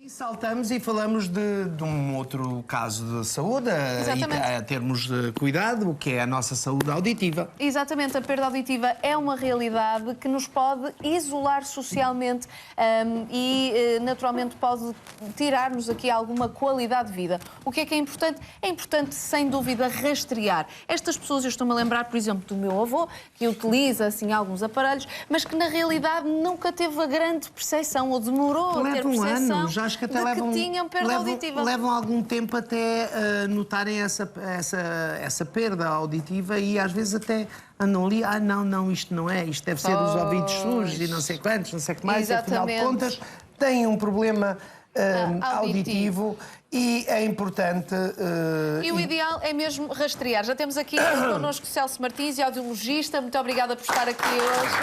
E saltamos e falamos de um outro caso de saúde, a termos de cuidado, que é a nossa saúde auditiva. Exatamente, a perda auditiva é uma realidade que nos pode isolar socialmente e, naturalmente, pode tirar-nos aqui alguma qualidade de vida. O que é importante? É importante, sem dúvida, rastrear. Estas pessoas, eu estou-me a lembrar, por exemplo, do meu avô, que utiliza, assim, alguns aparelhos, mas que, na realidade, nunca teve a grande percepção, ou demorou a ter percepção anos, acho que até que tinham perda auditiva. Levam algum tempo até notarem essa perda auditiva e, às vezes, até andam ali, não, isto não é, isto deve ser os ouvidos sujos e não sei quantos, não sei o que mais, afinal de contas, têm um problema auditivo e é importante... E o ideal é mesmo rastrear. Já temos aqui connosco Celso Martins, audiologista. Muito obrigada por estar aqui hoje.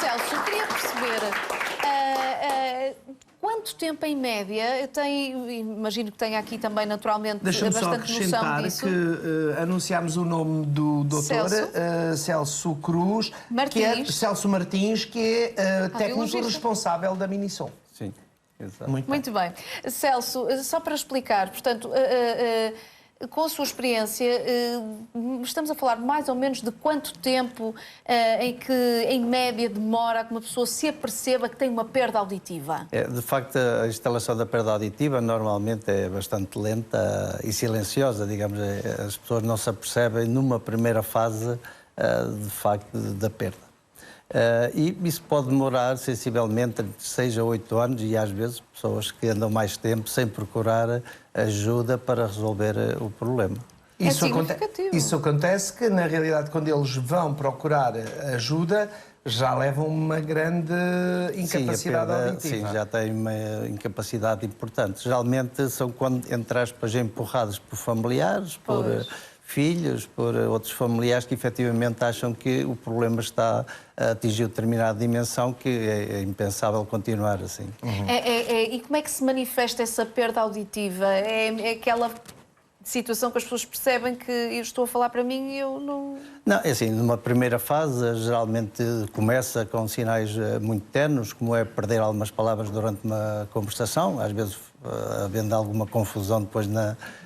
Celso, eu queria perceber... quanto tempo, em média, imagino que tenha aqui também, naturalmente, bastante noção disso. Que anunciámos o nome do doutor Celso Cruz, Celso Martins, que é técnico responsável da Minisom. Sim, exato. Muito bem. Celso, só para explicar, portanto... com a sua experiência, estamos a falar mais ou menos de quanto tempo em que, em média, demora que uma pessoa se aperceba que tem uma perda auditiva? De facto, a instalação da perda auditiva normalmente é bastante lenta e silenciosa, digamos. As pessoas não se apercebem numa primeira fase, de facto, da perda. E isso pode demorar sensivelmente entre 6 a 8 anos e às vezes pessoas que andam mais tempo sem procurar ajuda para resolver o problema. Isso acontece que, na realidade, quando eles vão procurar ajuda, já levam uma grande incapacidade auditiva. Sim, já têm uma incapacidade importante. Geralmente são, quando, entre aspas, empurrados por familiares, por filhos, por outros familiares que efetivamente acham que o problema está a atingir determinada dimensão, que é impensável continuar assim. E como é que se manifesta essa perda auditiva? É aquela situação que as pessoas percebem que eu estou a falar para mim e eu não... Não, é assim, numa primeira fase, geralmente começa com sinais muito tenues, como é perder algumas palavras durante uma conversação, às vezes havendo alguma confusão depois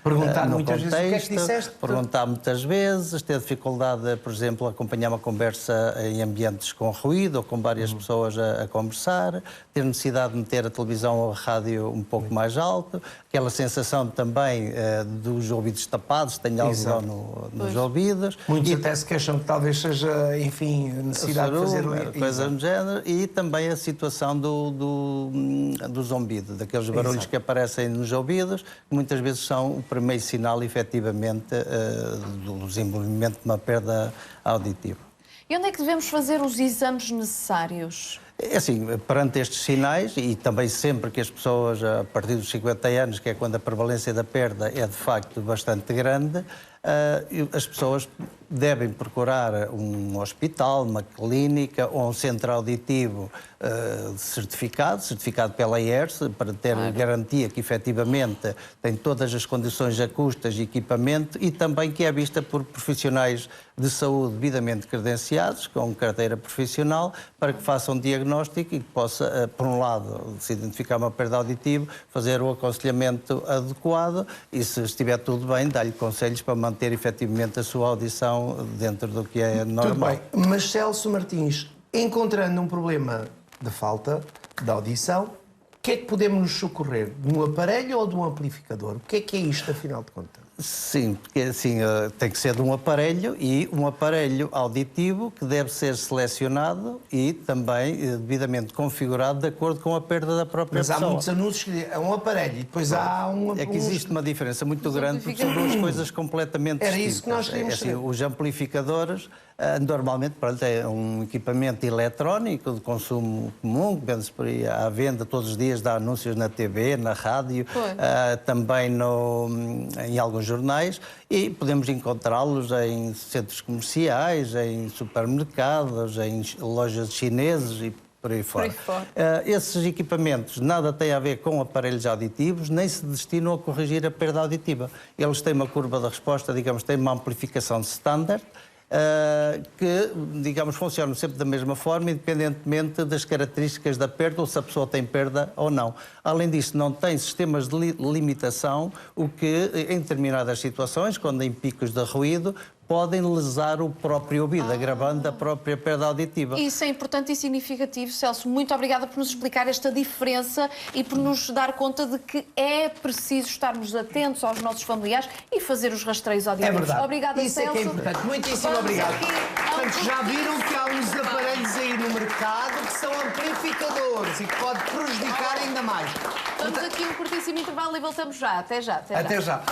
perguntar no muitas contexto, vezes o que é que disseste. Perguntar muitas vezes, ter dificuldade, por exemplo, a acompanhar uma conversa em ambientes com ruído ou com várias pessoas a conversar, ter necessidade de meter a televisão ou a rádio um pouco mais alto, aquela sensação também dos ouvidos tapados, tem algodão nos ouvidos. Muitos até se queixam que talvez seja, enfim, necessidade de fazer coisa do género, e também a situação do zumbido, daqueles barulhos que aparecem nos ouvidos, que muitas vezes são o primeiro sinal, efetivamente, do desenvolvimento de uma perda auditiva. E onde é que devemos fazer os exames necessários? É assim, perante estes sinais, e também sempre que as pessoas, a partir dos 50 anos, que é quando a prevalência da perda é de facto bastante grande, as pessoas devem procurar um hospital, uma clínica ou um centro auditivo certificado pela IERS, para ter garantia que efetivamente tem todas as condições acústicas e equipamento, e também que é vista por profissionais de saúde devidamente credenciados, com carteira profissional, para que façam um diagnóstico e que possa, por um lado, se identificar uma perda auditiva, fazer o aconselhamento adequado e, se estiver tudo bem, dar-lhe conselhos para manter efetivamente a sua audição dentro do que é normal. Tudo bem, mas Celso Martins, encontrando um problema de falta de audição, o que é que podemos nos socorrer? De um aparelho ou de um amplificador? O que é isto, afinal de contas? Sim, porque assim, tem que ser de um aparelho, e um aparelho auditivo que deve ser selecionado e também devidamente configurado de acordo com a perda da própria pessoa. Mas há muitos anúncios que dizem é um aparelho e depois há um... É que existe uma diferença muito grande, porque são duas coisas completamente distintas. Era isso que nós queríamos saber. Os amplificadores, normalmente, é um equipamento eletrónico de consumo comum, que vende-se por aí à venda todos os dias, dá anúncios na TV, na rádio, também em alguns jornais, e podemos encontrá-los em centros comerciais, em supermercados, em lojas chineses e por aí fora. Esses equipamentos nada têm a ver com aparelhos auditivos, nem se destinam a corrigir a perda auditiva. Eles têm uma curva de resposta, digamos, têm uma amplificação standard, que, digamos, funcionam sempre da mesma forma, independentemente das características da perda, ou se a pessoa tem perda ou não. Além disso, não tem sistemas de limitação, o que, em determinadas situações, quando em picos de ruído, podem lesar o próprio ouvido, agravando a própria perda auditiva. Isso é importante e significativo, Celso. Muito obrigada por nos explicar esta diferença e por nos dar conta de que é preciso estarmos atentos aos nossos familiares e fazer os rastreios auditivos. É verdade. Obrigada, Isso Celso. é que é importante. Muitíssimo obrigado. Portanto, já viram que há uns aparelhos aí no mercado que são amplificadores e que pode prejudicar ainda mais. Vamos aqui um curtíssimo intervalo e voltamos já. Até já. Até já.